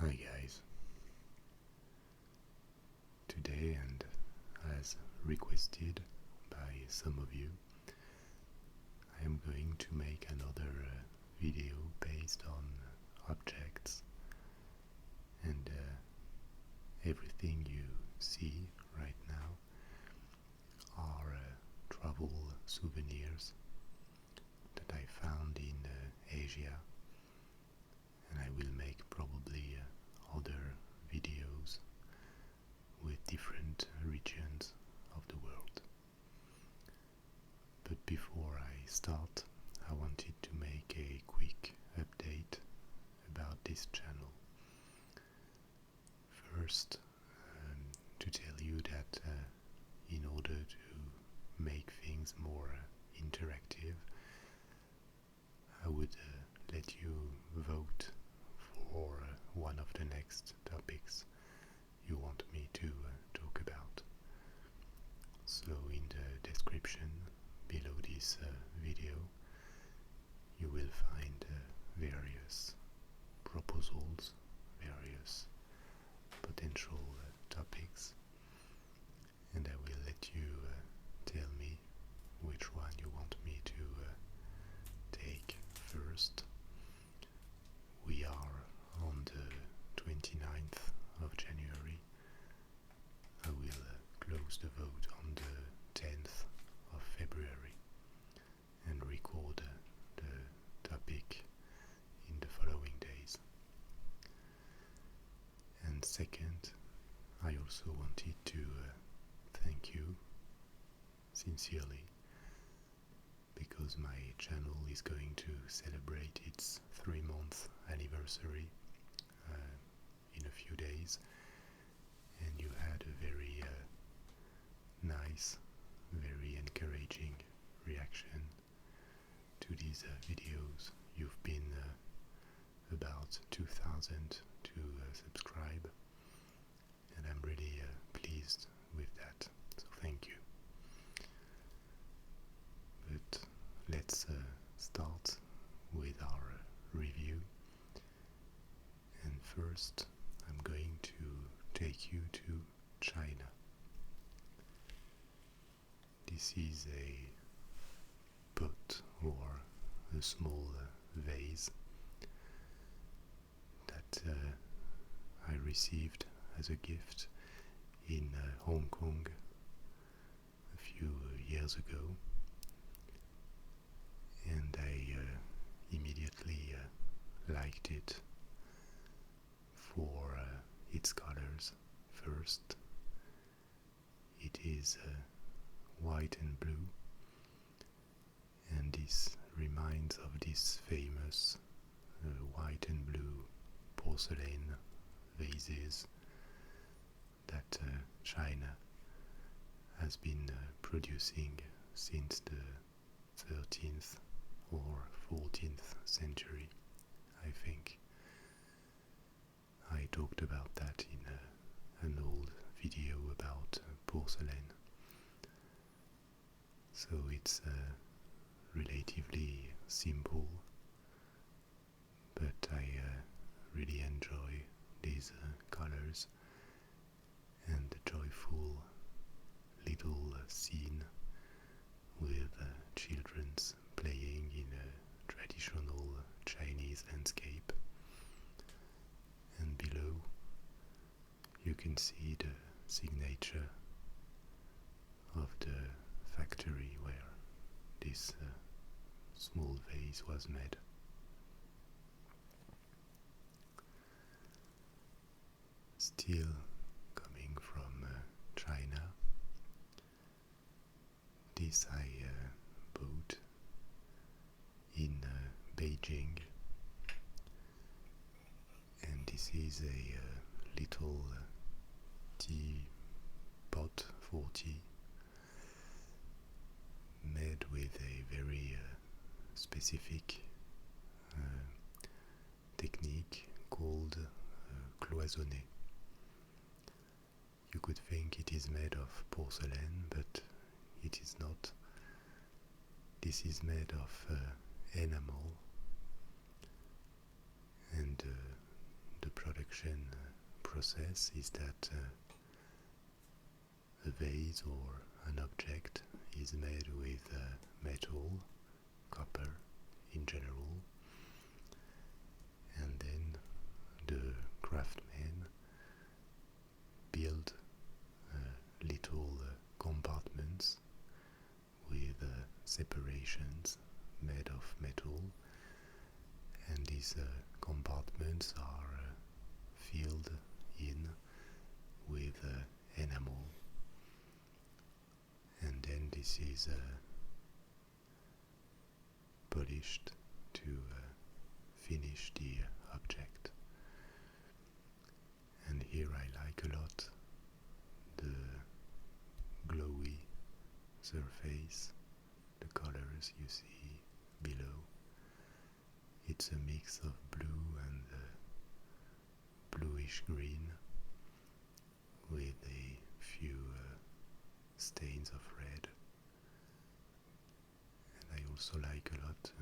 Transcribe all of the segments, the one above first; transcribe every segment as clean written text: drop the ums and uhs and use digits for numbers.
Hi guys, today and as requested by some of you, I am going to make another video based on objects and everything you see right now are travel souvenirs that I found in Asia, and I will make probably other videos with different regions of the world. But before I start, I wanted to make a quick update about this channel. First, to tell you that in order to make things more interactive, I would let you vote for one of the next topics you want me to talk about. So in the description below this video you will find various proposals, various potential topics, and I will let you tell me which one you want me to take first. We are on the 29th of January. I will close the vote on the 10th of February and record the topic in the following days. And second, I also wanted to thank you sincerely, because my channel is going to celebrate its 3-month anniversary in a few days, and you had a very nice, very encouraging reaction to these videos. You've been about 2,000 to subscribe, and I'm really pleased with that, so thank you. But let's start with our review, and first I'm going to take you to China. This is a pot or a small vase that I received as a gift in Hong Kong a few years ago, and I immediately liked it for its colors. First, it is white and blue, and this reminds of this famous white and blue porcelain vases that China has been producing since the 13th or 14th century, I think. I talked about that in an old video about porcelain. So it's relatively simple, but I really enjoy these colors and the joyful little scene with children playing in a traditional Chinese landscape. And below you can see the signature of the factory where this small vase was made. Still coming from China, this I bought in Beijing, and this is a little teapot for tea, made with a very specific technique called cloisonné. You could think it is made of porcelain, but it is not. This is made of enamel, and the production production process is that a vase or an object is made with metal, copper in general, and then the craftsmen build little compartments with separations made of metal, and these compartments are filled in with enamel, and then this is polished to finish the object. And here I like a lot the glowy surface, the colors you see below. It's a mix of blue and bluish green with a few stains of red. And I also like a lot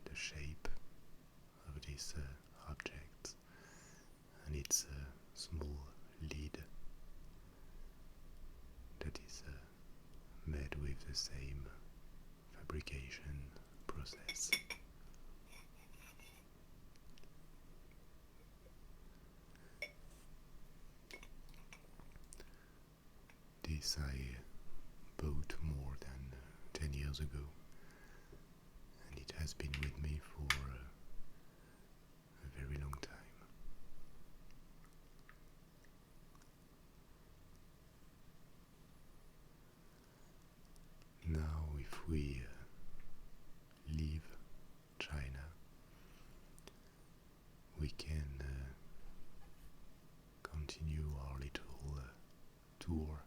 the shape of this object, and it's a small lid that is made with the same fabrication process. This I bought more than 10 years ago, and it has been with me for a very long time. Now, if we leave China, we can continue our little tour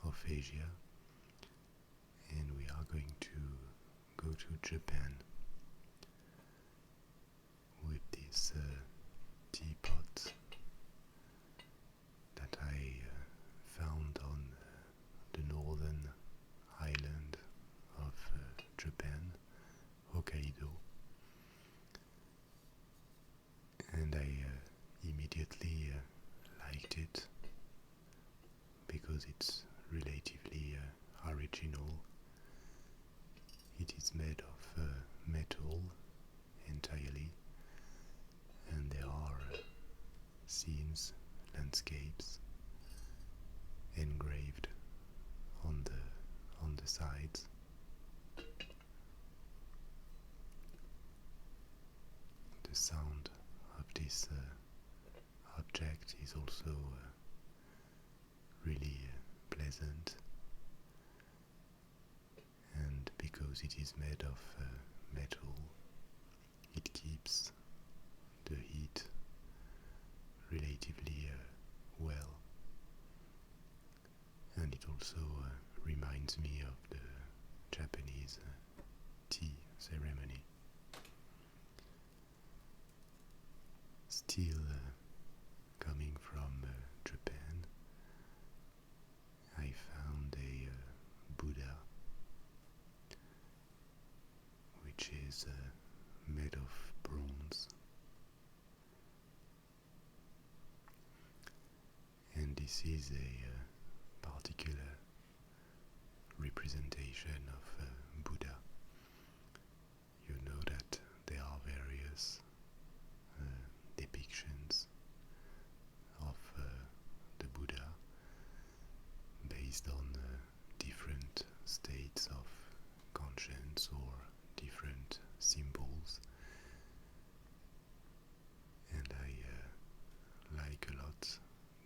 of Asia, and we are going to go to Japan with this teapot that I found on the northern island of Japan, Hokkaido, and I immediately liked it because it's relatively original. It is made of metal entirely, and there are scenes, landscapes engraved on the sides. The sound of this object is also really pleasant, and because it is made of metal, it keeps the heat relatively well, and it also reminds me of the Japanese tea ceremony. Still coming from Japan, I found a Buddha which is made of bronze, and this is a particular representation of Buddha. You know that there are various depictions of the Buddha based on different states of conscience or different symbols, and I like a lot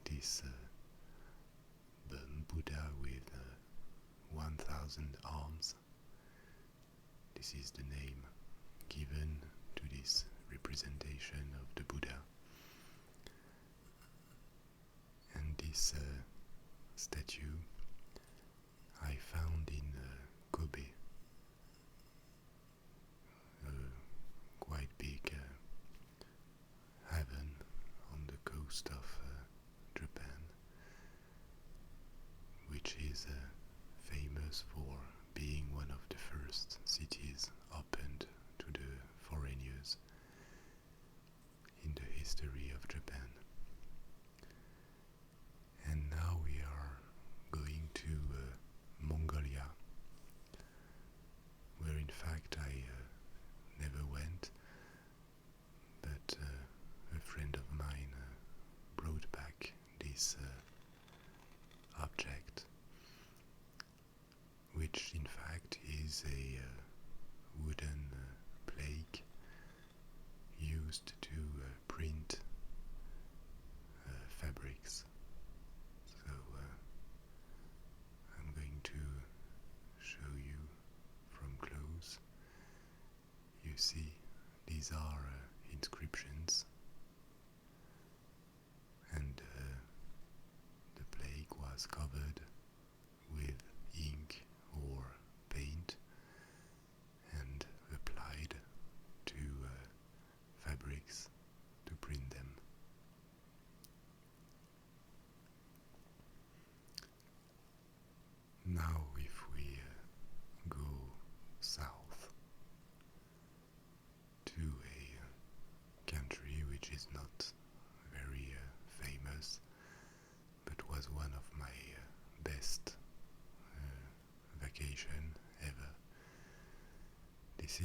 this Buddha with 1,000 arms. This is the name given to this representation of the Buddha. And this statue I found in Kobe, a quite big haven on the coast of Japan, which is famous for being one of the first cities opened to the foreigners.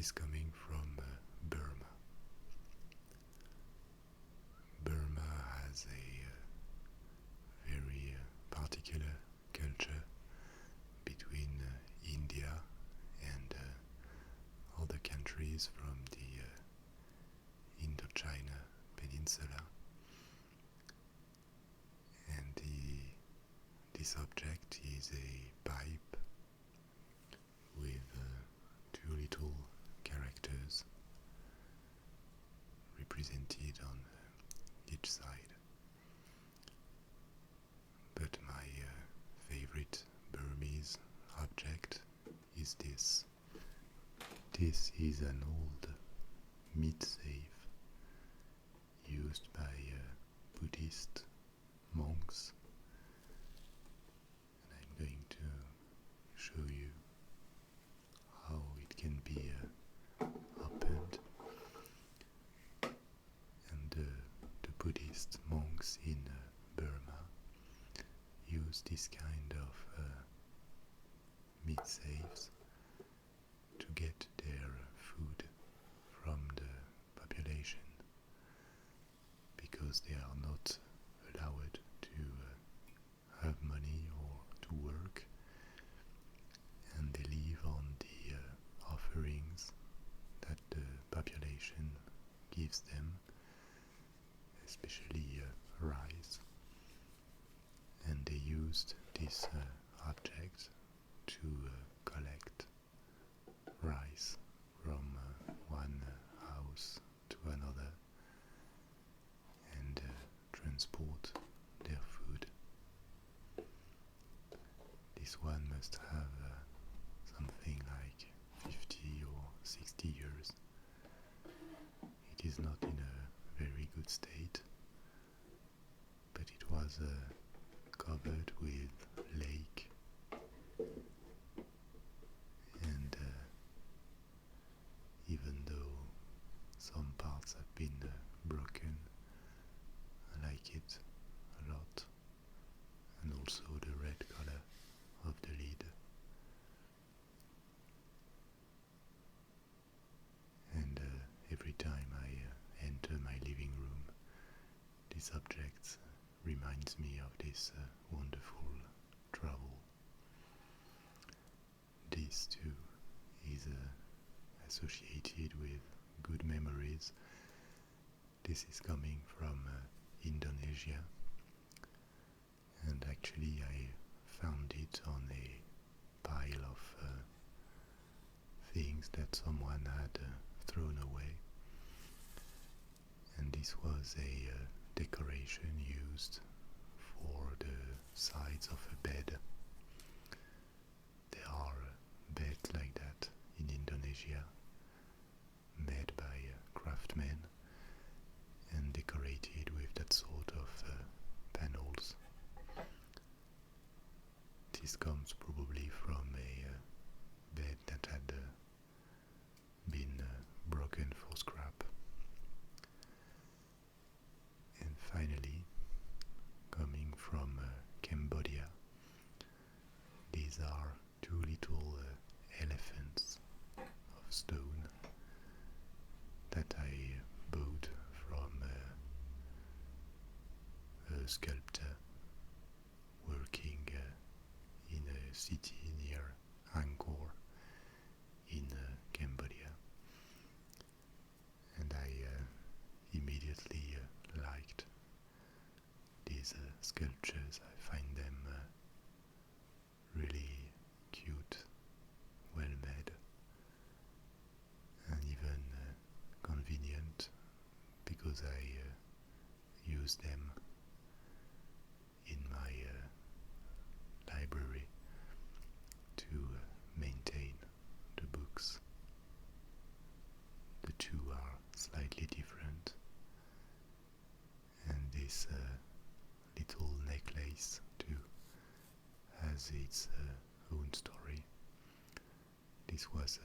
is coming from Burma. Burma has a very particular culture between India and other countries from the Indochina Peninsula. And this object is a pipe with two little characters represented on each side. But my favorite Burmese object is this. This is an old meat safe used by Buddhist monks, and I'm going to show you how it can be opened. And the Buddhist monks in Burma use this kind of meat safes to get their food from the population, because they are not allowed to have money or to work, and they live on the offerings that the population gives them, especially rice. And they used this object to collect rice from one house to another and transport their food. This one must have something like 50 or 60 years. It is not in a very good state, but it was covered with lake, and even though some parts have been broken, I like it a lot, and also the red color of the lid. And every time I enter my living room, this object reminds me of this wonderful travel. This too is associated with good memories. This is coming from Indonesia, and actually I found it on a pile of things that someone had thrown away. And this was a decoration used for the sides of a bed. There are beds like that in Indonesia, made by craftsmen and decorated with that sort of panels. This comes probably from a bed that had been broken for scrap. And finally, coming from Cambodia, these are two little elephants of stone that I bought from a sculptor working in a city near Angkor in Cambodia, and I immediately liked these sculptures. I find them really cute, well made, and even convenient, because I use them in my library to maintain the books. The two are slightly different, and this little necklace too has its own story. This was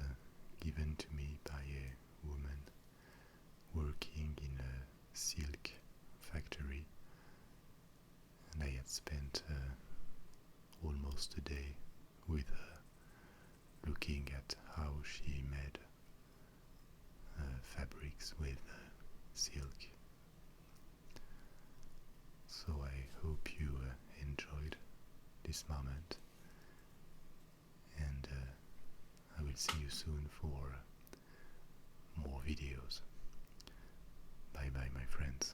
given to me by a woman working in a silk factory, and I had spent almost a day with her looking at how she made mixed with silk. So I hope you enjoyed this moment, and I will see you soon for more videos. Bye bye, my friends.